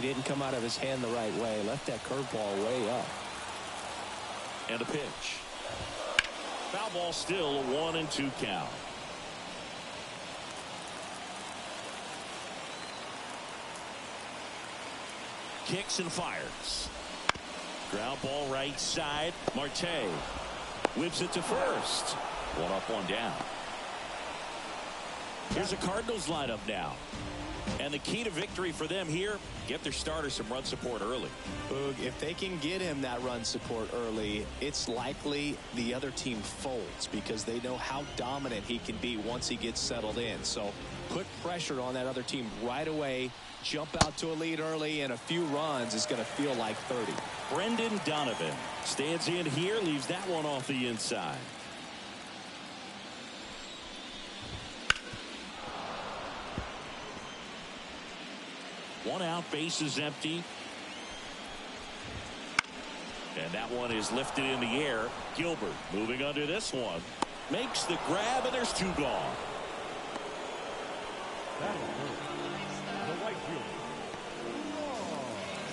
really didn't come out of his hand the right way. Left that curveball way up. And a pitch. Foul ball, still a 1-2 count. Kicks and fires. Ground ball right side. Marte whips it to first. One up, one down. Here's a Cardinals lineup now. And the key to victory for them here, get their starter some run support early. Boog, if they can get him that run support early, it's likely the other team folds because they know how dominant he can be once he gets settled in. So put pressure on that other team right away. Jump out to a lead early, and a few runs is going to feel like 30. Brendan Donovan stands in here, leaves that one off the inside. One out, base is empty. And that one is lifted in the air. Gilbert moving under this one. Makes the grab, and there's two gone.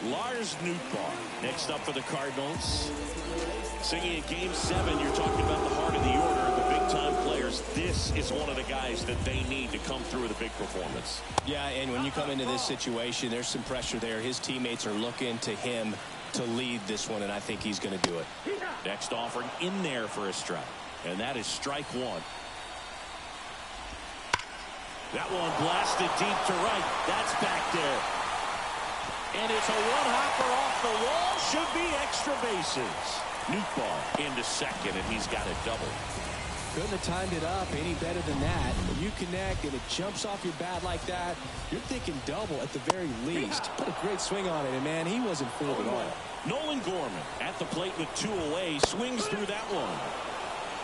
Lars Nootbaar next up for the Cardinals. Singing at Game 7, you're talking about the heart of the order, the big-time players. This is one of the guys that they need to come through with a big performance. Yeah, and when you come into this situation, there's some pressure there. His teammates are looking to him to lead this one, and I think he's going to do it. Next offering in there for a strike, and that is strike one. That one blasted deep to right. That's back there. And it's a one-hopper off the wall. Should be extra bases. Nootbaar into second, and he's got it double. Couldn't have timed it up any better than that. When you connect and it jumps off your bat like that, you're thinking double at the very least. Put a great swing on it, and man, he wasn't fooled at all. Nolan Gorman at the plate with two away, swings through that one.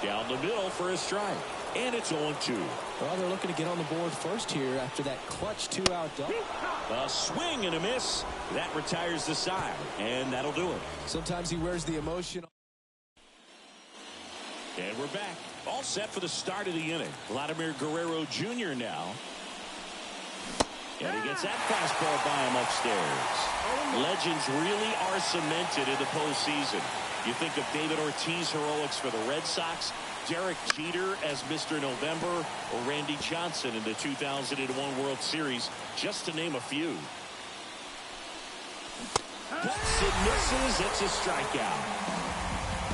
Down the middle for a strike. And it's 0-2. Well, they're looking to get on the board first here after that clutch two-out double. A swing and a miss. That retires the side, and that'll do it. Sometimes he wears the emotion. And we're back. All set for the start of the inning. Vladimir Guerrero Jr. now. And he gets that fastball by him upstairs. Legends really are cemented in the postseason. You think of David Ortiz heroics for the Red Sox, Derek Jeter as Mr. November, or Randy Johnson in the 2001 World Series, just to name a few. Cuts and misses. It's a strikeout.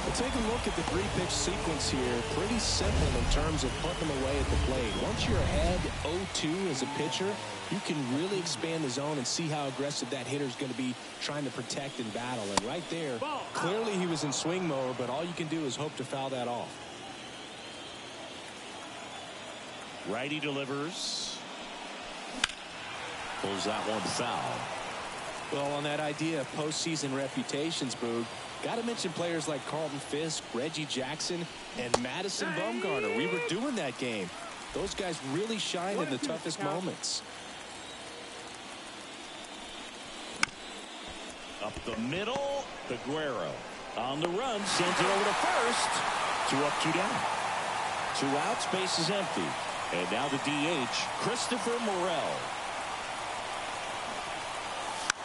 Well, take a look at the three-pitch sequence here. Pretty simple in terms of putting them away at the plate. Once you're ahead 0-2 as a pitcher, you can really expand the zone and see how aggressive that hitter is going to be trying to protect and battle. And right there, clearly he was in swing mode, but all you can do is hope to foul that off. Righty delivers. Pulls that one foul. Well, on that idea of postseason reputations, Boog, got to mention players like Carlton Fisk, Reggie Jackson, and Madison Bumgarner. We were doing that game. Those guys really shine in the toughest moments. Up the middle, Guerrero on the run, sends it over to first. 2 up, 2 down. 2 outs, base is empty. And now the DH, Christopher Morel.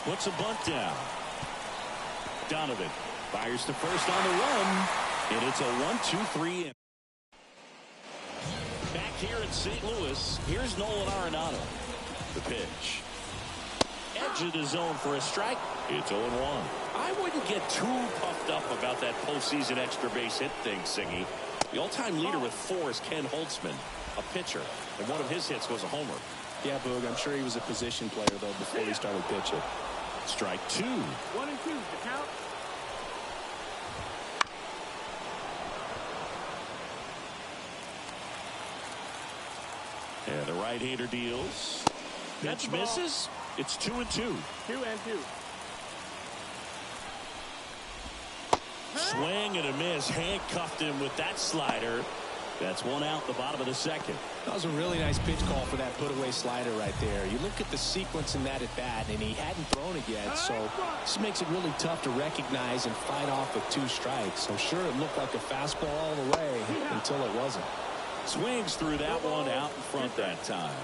Puts a bunt down. Donovan fires to first on the run, and it's a 1-2-3. Back here in St. Louis, here's Nolan Arenado. The pitch. Edge of the zone for a strike. It's 0-1. I wouldn't get too puffed up about that postseason extra base hit thing, Singy. The all-time leader with 4 is Ken Holtzman, a pitcher, and one of his hits was a homer. Yeah, Boog, I'm sure he was a position player, though, before he started pitching. Strike 2. 1-2, the count. And the right-hander deals. Pitch misses. It's 2-2. 2-2. Swing and a miss. Handcuffed him with that slider. That's 1 out, the bottom of the second. That was a really nice pitch call for that put-away slider right there. You look at the sequence in that at-bat, and he hadn't thrown it yet, so this makes it really tough to recognize and fight off with 2 strikes. So sure, it looked like a fastball all the way until it wasn't. Swings through that one out in front that time.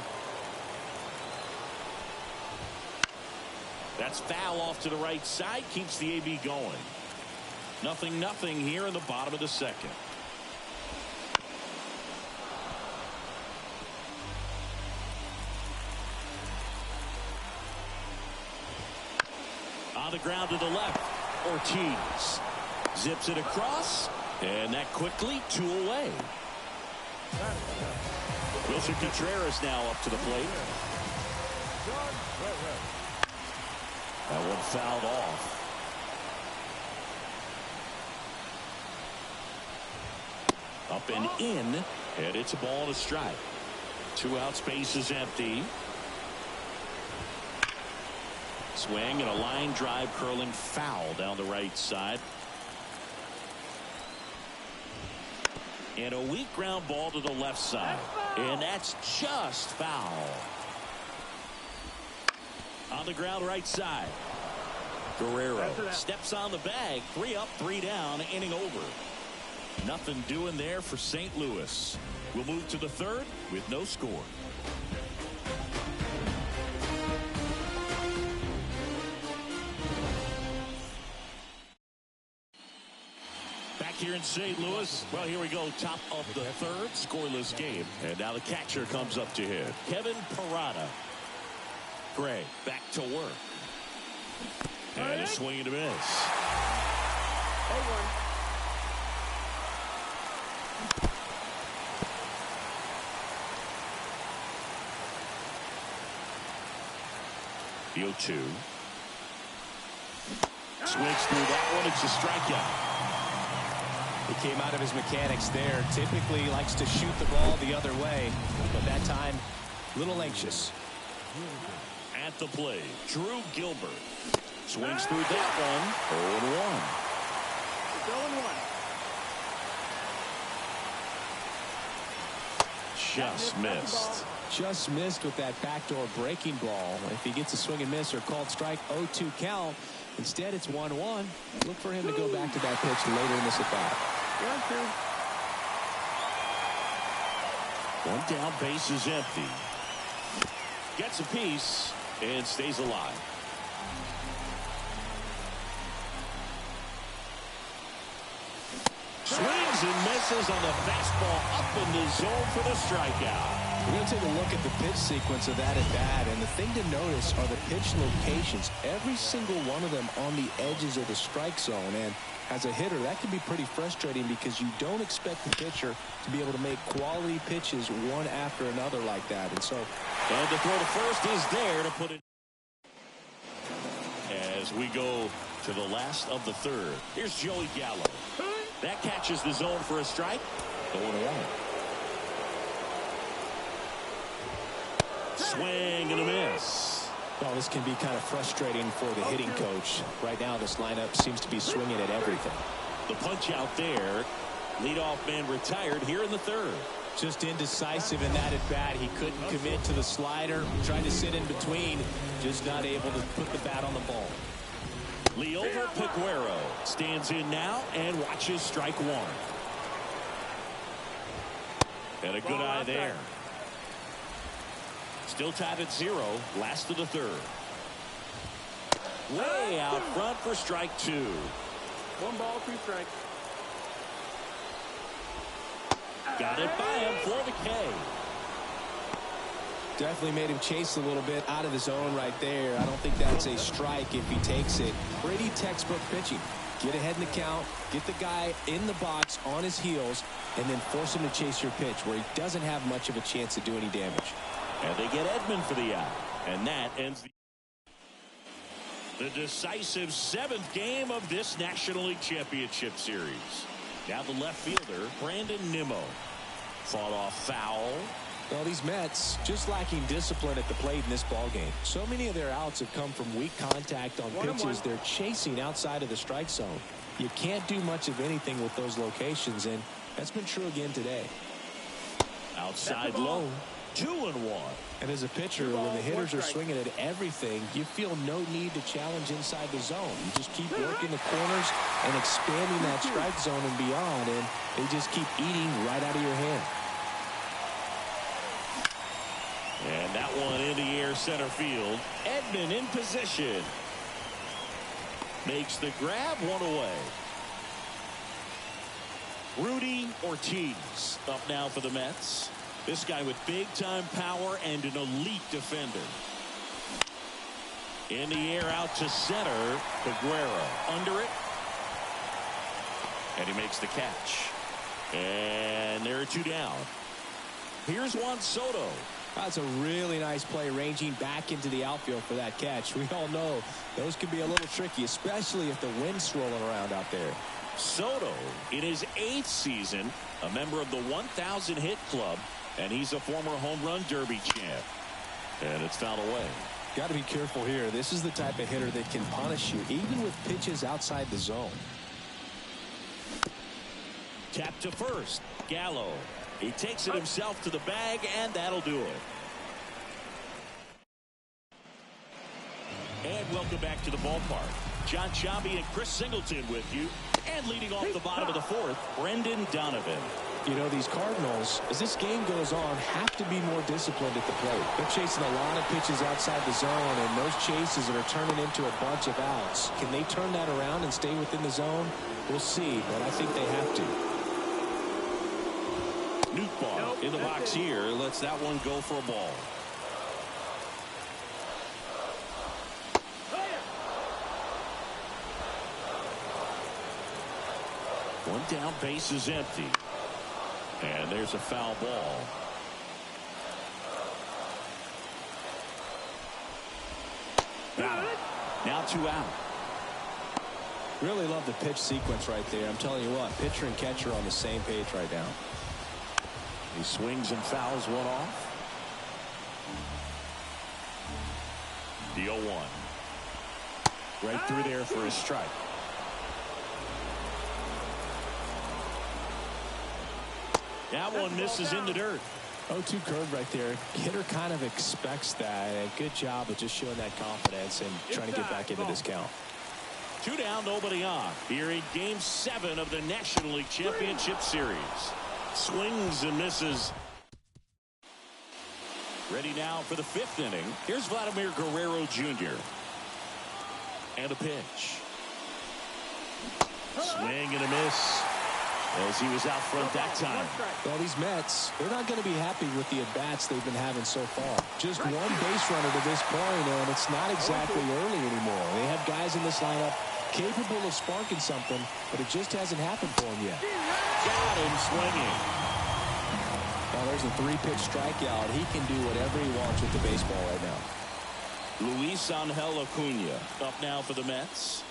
That's foul off to the right side. Keeps the AB going. 0-0 here in the bottom of the second. On the ground to the left. Ortiz zips it across. And that quickly 2 away. Wilson Contreras now up to the plate. That one fouled off. Up and in, and it's a ball and a strike. 2 outs, base is empty. Swing and a line drive curling foul down the right side. And a weak ground ball to the left side. And that's just foul. On the ground right side. Guerrero steps on the bag. 3 up, 3 down, inning over. Nothing doing there for St. Louis. We'll move to the third with no score. Back here in St. Louis. Well, here we go. Top of the third. Scoreless game. And now the catcher comes up to hit. Kevin Parada. Gray back to work. And a swing and a miss. 0-2. Swings through that one. It's a strikeout. He came out of his mechanics there. Typically likes to shoot the ball the other way, but that time a little anxious. At the plate, Drew Gilbert swings through that one. 0-1. Just missed. Just missed with that backdoor breaking ball. If he gets a swing and miss or called strike, 0-2 count. Instead, it's 1-1. Look for him to go back to that pitch later in this at bat. 1 down, base is empty. Gets a piece and stays alive. Swings and misses on the fastball up in the zone for the strikeout. We're going to take a look at the pitch sequence of that at bat, and the thing to notice are the pitch locations. Every single one of them on the edges of the strike zone, and as a hitter, that can be pretty frustrating because you don't expect the pitcher to be able to make quality pitches one after another like that. And so, and the throw to first is there to put it. As we go to the last of the third, here's Joey Gallo. That catches the zone for a strike. 0-1. Swing and a miss. Well, this can be kind of frustrating for the hitting coach. Right now, this lineup seems to be swinging at everything. The punch out there. Leadoff man retired here in the third. Just indecisive in that at bat. He couldn't commit to the slider. Tried to sit in between. Just not able to put the bat on the ball. Liover Peguero stands in now and watches strike one. And a good eye there. Still tied at 0. Last of the third. Way out front for strike 2. 1 ball, 2 strikes. Got it by him for the K. Definitely made him chase a little bit out of the zone right there. I don't think that's a strike if he takes it. Pretty textbook pitching. Get ahead in the count, get the guy in the box on his heels, and then force him to chase your pitch where he doesn't have much of a chance to do any damage. And they get Edman for the out. And that ends the decisive 7th game of this National League Championship Series. Now the left fielder, Brandon Nimmo. Fought off foul. Well, these Mets just lacking discipline at the plate in this ballgame. So many of their outs have come from weak contact on pitches they're chasing outside of the strike zone. You can't do much of anything with those locations, and that's been true again today. Outside low. 2-1. And as a pitcher, when the hitters are swinging at everything, you feel no need to challenge inside the zone. You just keep working the corners and expanding that strike zone and beyond, and they just keep eating right out of your hand. And that one in the air center field. Edman in position. Makes the grab, one away. Rudy Ortiz up now for the Mets. This guy with big-time power and an elite defender. In the air out to center. Peguero under it. And he makes the catch. And there are two down. Here's Juan Soto. That's a really nice play, ranging back into the outfield for that catch. We all know those can be a little tricky, especially if the wind's swirling around out there. Soto in his 8th season, a member of the 1,000 hit club, and he's a former home run derby champ. And it's fouled away. Got to be careful here. This is the type of hitter that can punish you even with pitches outside the zone. Tap to first. Gallo. He takes it himself to the bag, and that'll do it. And welcome back to the ballpark. John Chambi and Chris Singleton with you. And leading off the bottom of the 4th, Brendan Donovan. You know, these Cardinals, as this game goes on, have to be more disciplined at the plate. They're chasing a lot of pitches outside the zone, and those chases that are turning into a bunch of outs. Can they turn that around and stay within the zone? We'll see, but I think they have to. Newtbar in the box here. Lets that one go for a ball. One down, base is empty. And there's a foul ball. Now 2 out. Really love the pitch sequence right there. I'm telling you what, pitcher and catcher on the same page right now. He swings and fouls one off. The 0-1. Right through there for a strike. That one misses in the dirt. 0-2 curve right there. Hitter kind of expects that. And good job of just showing that confidence and trying to get back into this count. 2 down, nobody on. Here in Game 7 of the National League Championship Series. Swings and misses. Ready now for the 5th inning. Here's Vladimir Guerrero Jr. And a pitch. Swing and a miss. As he was out front that time. Well, these Mets, they're not going to be happy with the at-bats they've been having so far. Just one base runner to this point, and it's not exactly early anymore. They have guys in this lineup capable of sparking something, but it just hasn't happened for them yet. Got him swinging. Now there's a 3-pitch strikeout. He can do whatever he wants with the baseball right now. Luis Angel Acuna up now for the Mets.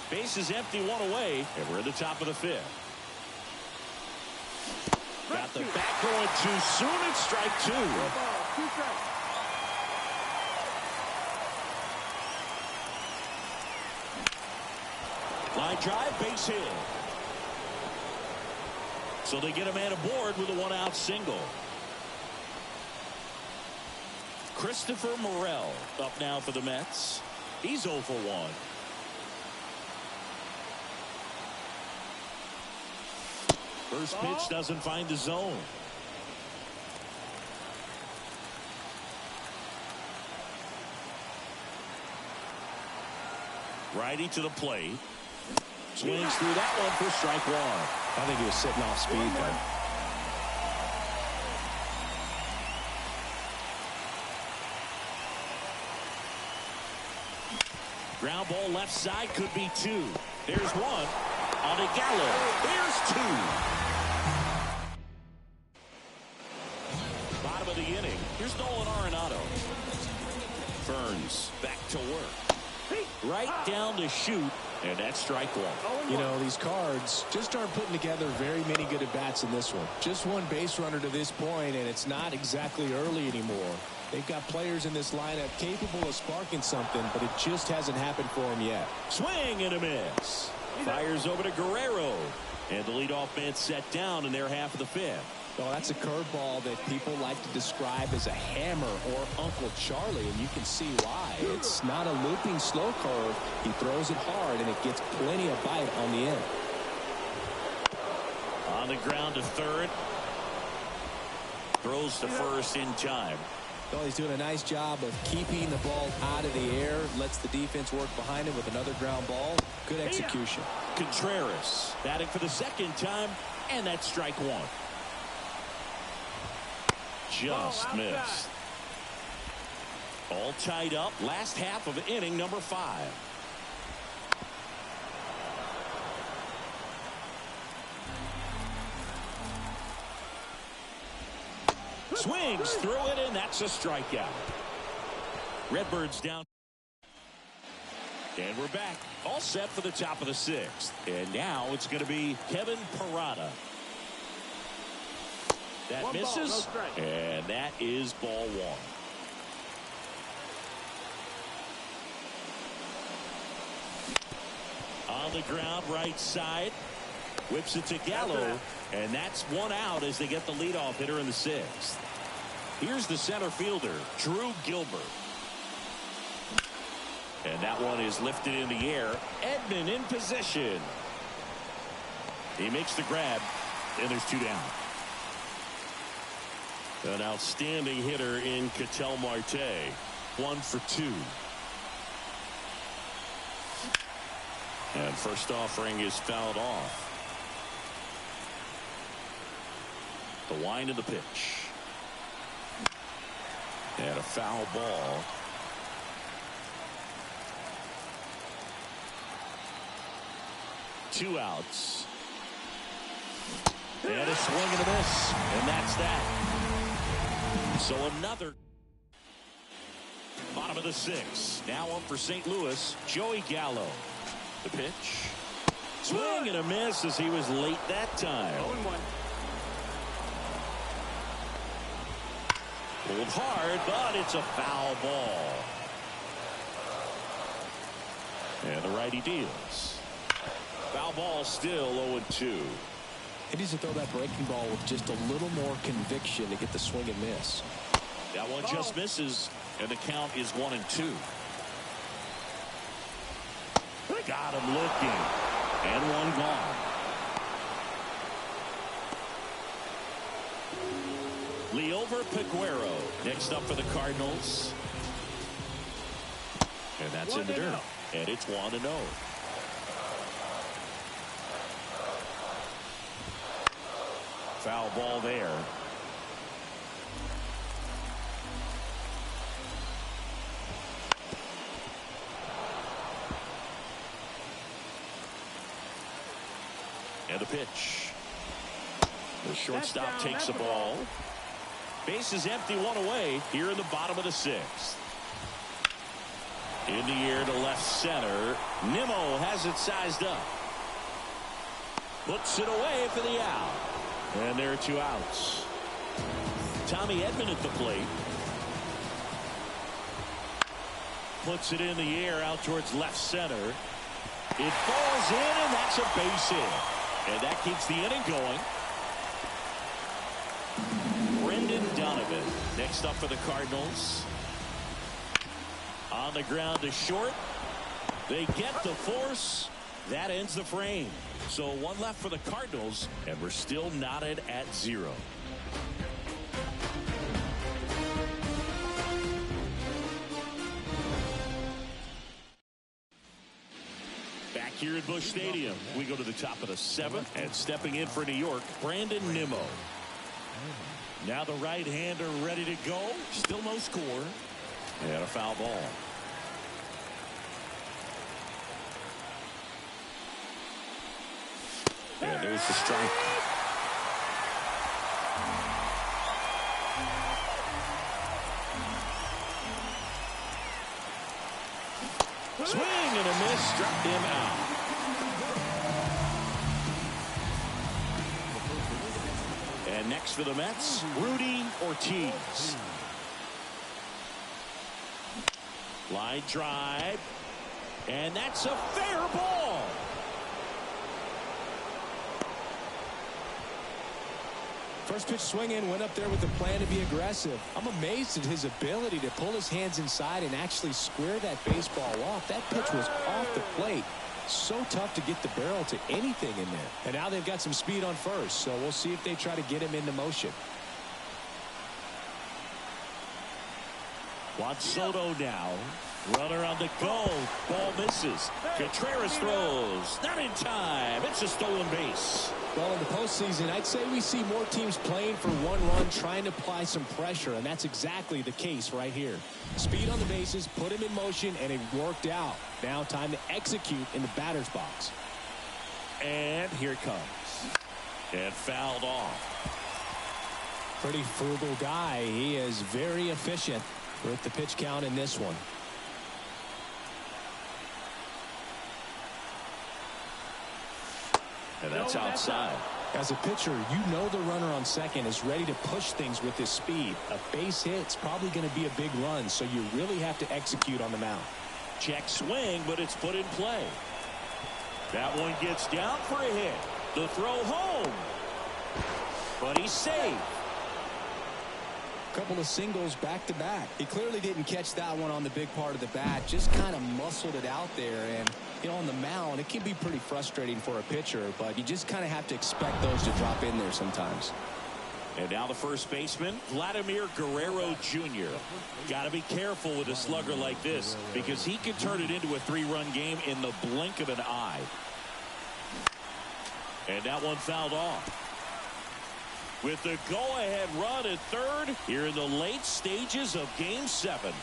Base is empty, 1 away, and we're at the top of the 5th. Got the bat going too soon, and strike 2. Line drive, base hit. So they get a man aboard with a 1-out single. Christopher Morel up now for the Mets. He's 0 for 1. First pitch doesn't find the zone. Righty to the plate. Swings through that one for strike 1. I think he was sitting off speed there. Ground ball left side, could be 2. There's 1. On to Gallo. There's 2. Bottom of the inning. Here's Nolan Arenado. Burns back to work. Right down to shoot. And that's strike 1. You know, these Cards just aren't putting together very many good at-bats in this one. Just one base runner to this point, and it's not exactly early anymore. They've got players in this lineup capable of sparking something, but it just hasn't happened for them yet. Swing and a miss. Fires over to Guerrero. And the leadoff man set down in their half of the 5th. Well, that's a curveball that people like to describe as a hammer or Uncle Charlie, and you can see why. It's not a looping slow curve. He throws it hard, and it gets plenty of bite on the end. On the ground to third. Throws to first in time. Well, he's doing a nice job of keeping the ball out of the air. Lets the defense work behind him with another ground ball. Good execution. Contreras batting for the second time, and that's strike one. Just missed. All tied up. Last half of inning number 5. Swings through it, and that's a strikeout. Redbirds down. And we're back. All set for the top of the 6th. And now it's going to be Kevin Parada. That One misses. ball, no strike. And that is ball 1. On the ground, right side. Whips it to Gallo. And that's 1 out as they get the leadoff hitter in the 6th. Here's the center fielder, Drew Gilbert. And that one is lifted in the air. Edman in position. He makes the grab, and there's 2 down. An outstanding hitter in Ketel Marte. 1 for 2. And first offering is fouled off. The wind of the pitch. And a foul ball. Two outs. And a swing and a miss. And that's that. So another. Bottom of the 6th. Now up for St. Louis, Joey Gallo. The pitch. Swing and a miss as he was late that time. 0-1. Pulled hard, but it's a foul ball. And the righty deals. Foul ball still 0-2. He needs to throw that breaking ball with just a little more conviction to get the swing and miss. That one just misses, and the count is 1-2. Got him looking, and one gone. Liover Peguero next up for the Cardinals. And that's in the dirt. And it's 1-0. Foul ball there. And the pitch. The shortstop takes the ball. Base is empty, 1 away here in the bottom of the 6th. In the air to left center. Nimmo has it sized up. Puts it away for the out. And there are 2 outs. Tommy Edman at the plate. Puts it in the air out towards left center. It falls in, and that's a base hit. And that keeps the inning going. Brendan Donovan next up for the Cardinals. On the ground to short. They get the force. That ends the frame. So 1 left for the Cardinals, and we're still knotted at 0. Back here at Busch Stadium, we go to the top of the 7th, and stepping in for New York, Brandon Nimmo. Now the right-hander ready to go. Still no score. And a foul ball. And there's the strike. Swing and a miss, struck him out. And next for the Mets, Rudy Ortiz. Line drive. And that's a fair ball. First pitch swing in, went up there with the plan to be aggressive. I'm amazed at his ability to pull his hands inside and actually square that baseball off. That pitch was off the plate. So tough to get the barrel to anything in there. And now they've got some speed on first, so we'll see if they try to get him into motion. Juan Soto now. Runner on the go. Ball misses. Contreras throws. Not in time. It's a stolen base. Well, in the postseason, I'd say we see more teams playing for one run, trying to apply some pressure, and that's exactly the case right here. Speed on the bases, put him in motion, and it worked out. Now time to execute in the batter's box. And here it comes. And fouled off. Pretty frugal guy. He is very efficient with the pitch count in this one. And that's outside. As a pitcher, you know the runner on second is ready to push things with his speed. A base hit's probably going to be a big run, so you really have to execute on the mound. Check swing, but it's put in play. That one gets down for a hit. The throw home. But he's safe. Couple of singles back to back. He clearly didn't catch that one on the big part of the bat. Just kind of muscled it out there. And, you know, on the mound, it can be pretty frustrating for a pitcher, but you just kind of have to expect those to drop in there sometimes. And now the first baseman, Vladimir Guerrero Jr. Got to be careful with a slugger like this because he can turn it into a three-run game in the blink of an eye. And that one fouled off. With the go-ahead run at third here in the late stages of Game 7.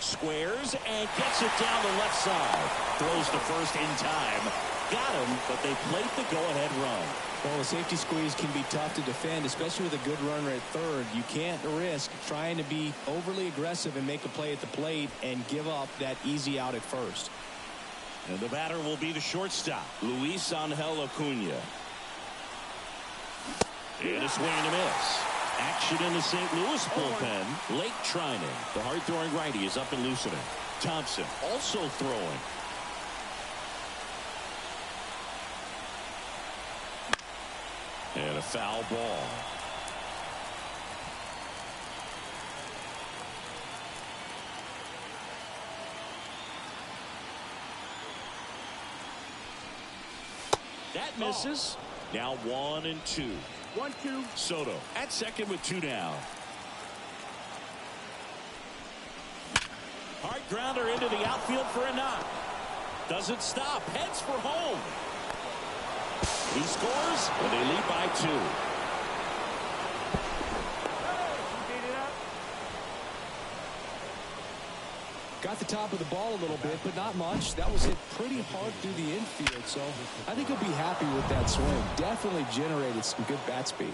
Squares and gets it down the left side. Throws to first in time. Got him, but they played the go-ahead run. Well, a safety squeeze can be tough to defend, especially with a good runner at third. You can't risk trying to be overly aggressive and make a play at the plate and give up that easy out at first. And the batter will be the shortstop, Luis Angel Acuna. And a swing and a miss. Action in the St. Louis bullpen. Lake Trinan, the hard-throwing righty, is up and loosening. Thompson also throwing. And a foul ball. That misses. Now 1-2. 1-2. Soto at second with 2 down. Hard grounder into the outfield for a knock. Doesn't stop. Heads for home. He scores, and they lead by 2. Got the top of the ball a little bit, but not much. That was hit pretty hard through the infield, so I think he'll be happy with that swing. Definitely generated some good bat speed.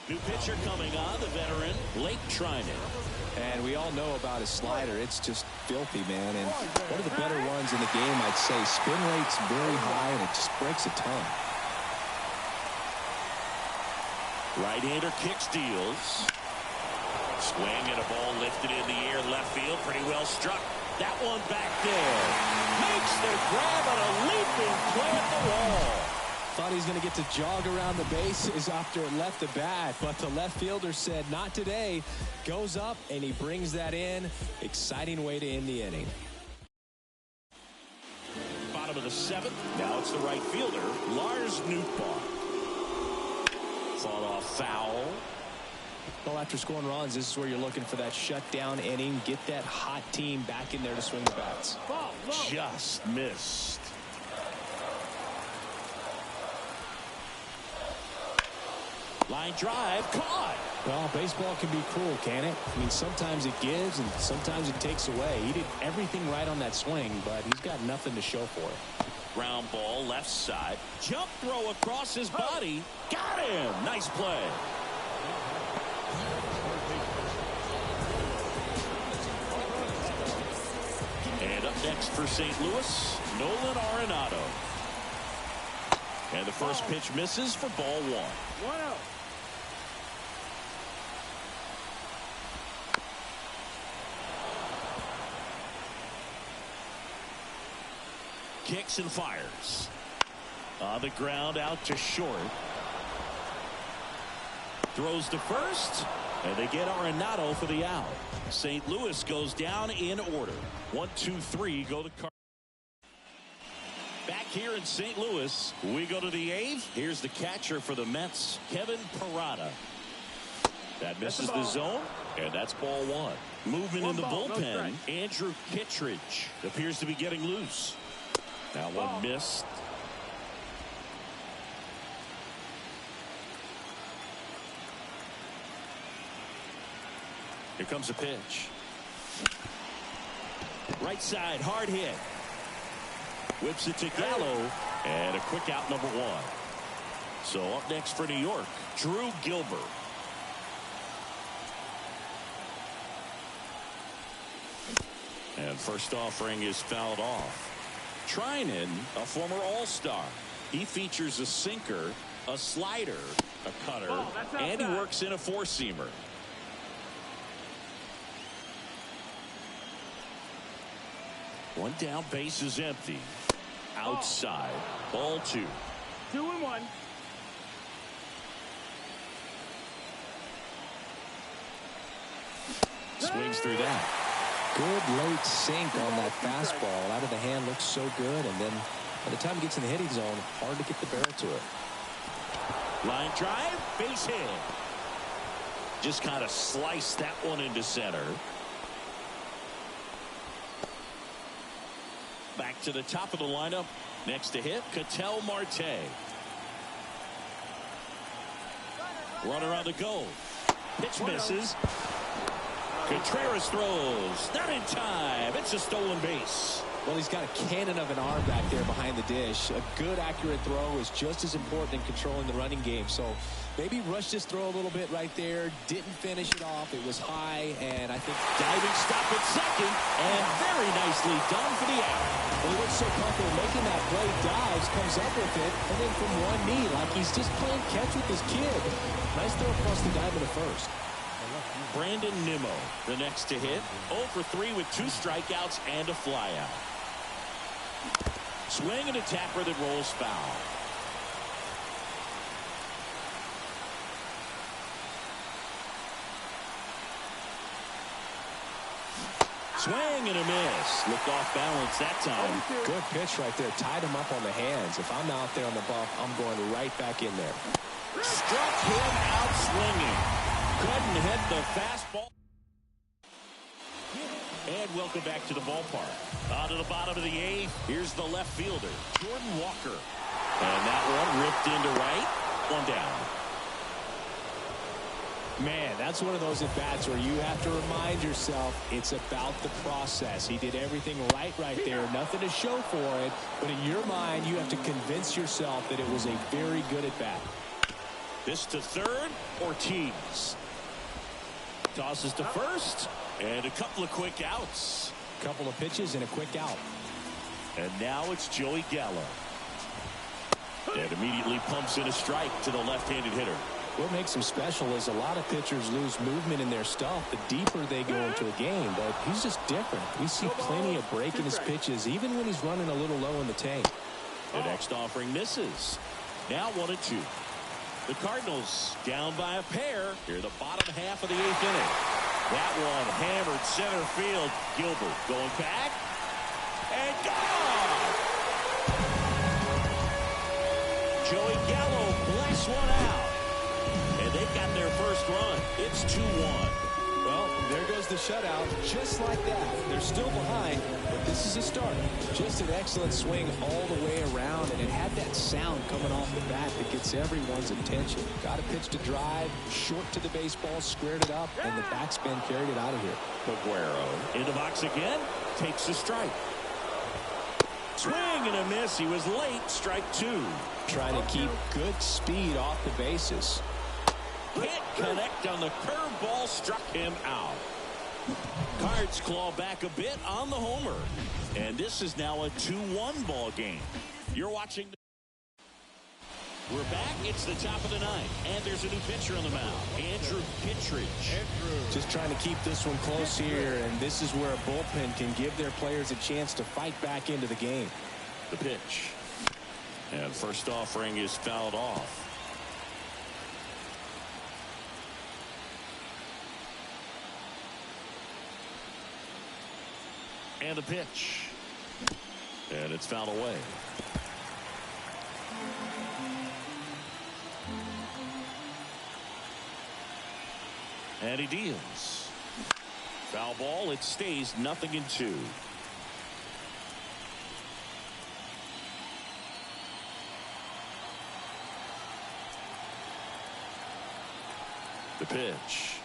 New pitcher coming on, the veteran, Lake Trinan. And we all know about his slider. It's just filthy, man. And one of the better runs in the game, I'd say. Spin rate's very high, and it just breaks a ton. Right-hander kicks, deals. Swing and a ball lifted in the air, left field, pretty well struck. That one back there. Makes the grab on a leaping play at the wall. Thought he was going to get to jog around the bases after it left the bat, but the left fielder said not today. Goes up, and he brings that in. Exciting way to end the inning. Bottom of the 7th. Now it's the right fielder, Lars Nootbaar. Fought off foul. Well, after scoring runs, this is where you're looking for that shutdown inning. Get that hot team back in there to swing the bats. Just missed. Line drive, caught. Well, baseball can be cruel, can it? I mean, sometimes it gives and sometimes it takes away. He did everything right on that swing, but he's got nothing to show for it. Ground ball, left side. Jump throw across his body. Got him. Nice play. And up next for St. Louis, Nolan Arenado. And the first pitch misses for ball 1. 1-0. Kicks and fires. On the ground, out to short. Throws to first, and they get Arenado for the out. St. Louis goes down in order. 1, 2, 3 go to Cardinal. Back here in St. Louis, we go to the 8th. Here's the catcher for the Mets, Kevin Parada. That misses the zone, And that's ball one. Moving in the Ball, no bullpen, strike. Andrew Kittredge appears to be getting loose. That one missed. Here comes a pitch. Right side, hard hit. Whips it to Gallo, and a quick out, number one. So up next for New York, Drew Gilbert. And first offering is fouled off. Trinan, a former All-Star. He features a sinker, a slider, a cutter, and he works in a four-seamer. One down, base is empty. Outside, ball two. 2-1. Swings through that. Good late sink on that fastball. Out of the hand, looks so good. And then by the time he gets in the hitting zone, hard to get the barrel to it. Line drive, base hit. Just kind of sliced that one into center. Back to the top of the lineup. Next to hit, Ketel Marte. Runner on the go. Pitch misses. Contreras throws. Not in time. It's a stolen base. Well, he's got a cannon of an arm back there behind the dish. A good, accurate throw is just as important in controlling the running game. So maybe rushed his throw a little bit right there. Didn't finish it off. It was high, and I think diving stop at second, and very nicely done for the out. Well, he looks so comfortable making that play. Dives, comes up with it, and then from one knee, like he's just playing catch with his kid. Nice throw across the diamond at first. Brandon Nimmo, the next to hit. 0 for 3 with 2 strikeouts and a flyout. Swing and a tapper that rolls foul. Swing and a miss. Looked off balance that time. Good pitch right there. Tied him up on the hands. If I'm out there on the bump, I'm going right back in there. Struck him out swinging. Couldn't hit the fastball. And welcome back to the ballpark. On to the bottom of the 8th. Here's the left fielder, Jordan Walker. And that one ripped into right. One down. Man, that's one of those at-bats where you have to remind yourself it's about the process. He did everything right there. Nothing to show for it. But in your mind, you have to convince yourself that it was a very good at-bat. This to third, Ortiz. Tosses to first, and a couple of quick outs. Couple of pitches and a quick out. And now it's Joey Gallo. And immediately pumps in a strike to the left-handed hitter. What makes him special is a lot of pitchers lose movement in their stuff the deeper they go into a game, but he's just different. We see plenty of break in his pitches, even when he's running a little low in the tank. The next offering misses. Now 1-2. The Cardinals down by a pair here the bottom half of the 8th inning. That one hammered center field. Gilbert going back and gone. Joey Gallo blasts one out, and they've got their first run. It's 2-1. Well, there goes the shutout. Just like that. They're still behind, but this is a start. Just an excellent swing all the way around, and it had that sound coming off the bat that gets everyone's attention. Got a pitch to drive, short to the baseball, squared it up, and the backspin carried it out of here. Aguero in the box again, takes a strike. Swing and a miss. He was late. Strike 2. Trying to keep good speed off the bases. Can't connect on the curveball, struck him out. Cards claw back a bit on the homer. And this is now a 2-1 ball game. You're watching. We're back. It's the top of the 9th. And there's a new pitcher on the mound. Andrew Kittredge. Just trying to keep this one close here. And this is where a bullpen can give their players a chance to fight back into the game. The pitch. And first offering is fouled off. And the pitch. And it's fouled away. And he deals. Foul ball. It stays 0-2. The pitch.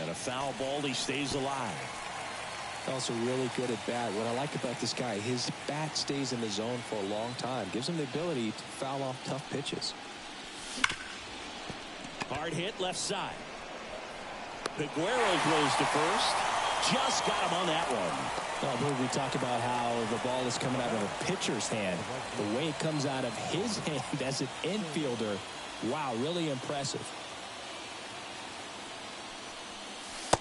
And a foul ball. He stays alive. Also really good at bat. What I like about this guy, his bat stays in the zone for a long time. Gives him the ability to foul off tough pitches. Hard hit left side. Peguero throws to first. Just got him on that one. Well, we talk about how the ball is coming out of a pitcher's hand. The way it comes out of his hand as an infielder. Wow, really impressive.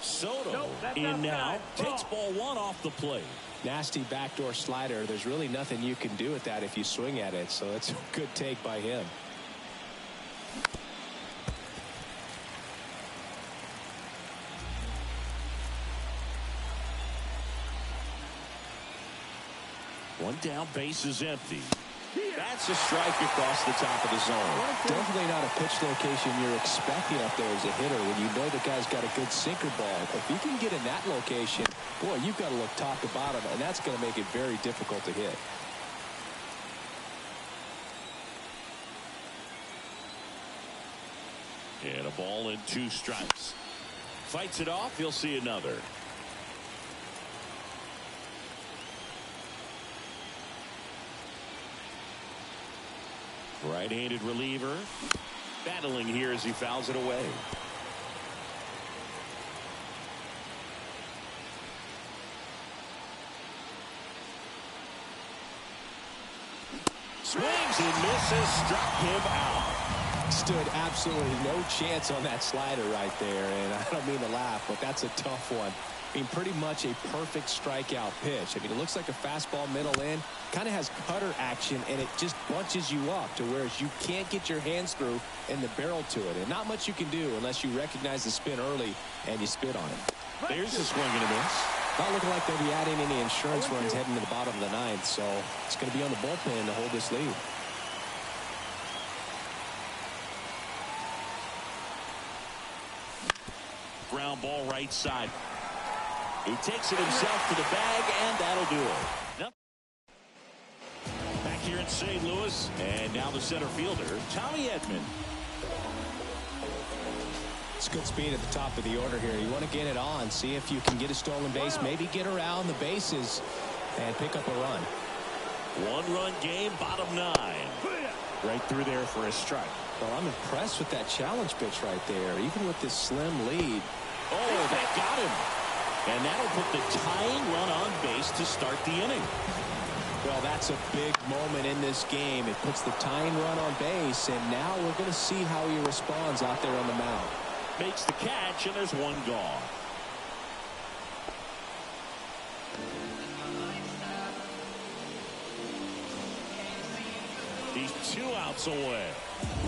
Soto in now. Takes ball one off the plate. Nasty backdoor slider. There's really nothing you can do with that if you swing at it. So it's a good take by him. One down, base is empty. That's a strike across the top of the zone. Definitely not a pitch location you're expecting up there as a hitter when you know the guy's got a good sinker ball. If you can get in that location, boy, you've got to look top to bottom, and that's going to make it very difficult to hit. And a ball and 2 strikes. Fights it off. He'll see another. Right-handed reliever. Battling here as he fouls it away. Swings and misses. Struck him out. Stood absolutely no chance on that slider right there. And I don't mean to laugh, but that's a tough one. I mean, pretty much a perfect strikeout pitch. I mean, it looks like a fastball middle in. Kind of has cutter action, and it just bunches you up to where you can't get your hands through and the barrel to it. And not much you can do unless you recognize the spin early and you spit on it. There's a swing and a miss. Not looking like they'll be adding any insurance runs heading to the bottom of the 9th, so it's going to be on the bullpen to hold this lead. Ground ball right side. He takes it himself to the bag, and that'll do it. Back here in St. Louis, and now the center fielder, Tommy Edman. It's good speed at the top of the order here. You want to get it on, see if you can get a stolen base, maybe get around the bases and pick up a run. 1-run game, bottom 9. Right through there for a strike. Well, I'm impressed with that challenge pitch right there, even with this slim lead. Oh, that got him. And that'll put the tying run on base to start the inning. Well, that's a big moment in this game. It puts the tying run on base, and now we're going to see how he responds out there on the mound. Makes the catch, and there's one gone. He's 2 outs away.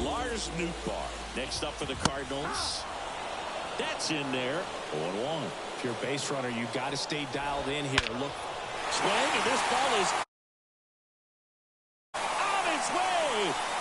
Lars Nootbaar next up for the Cardinals. That's in there. 0-1. If you're a base runner, you've got to stay dialed in here. Look. Swing, and this ball is on its way.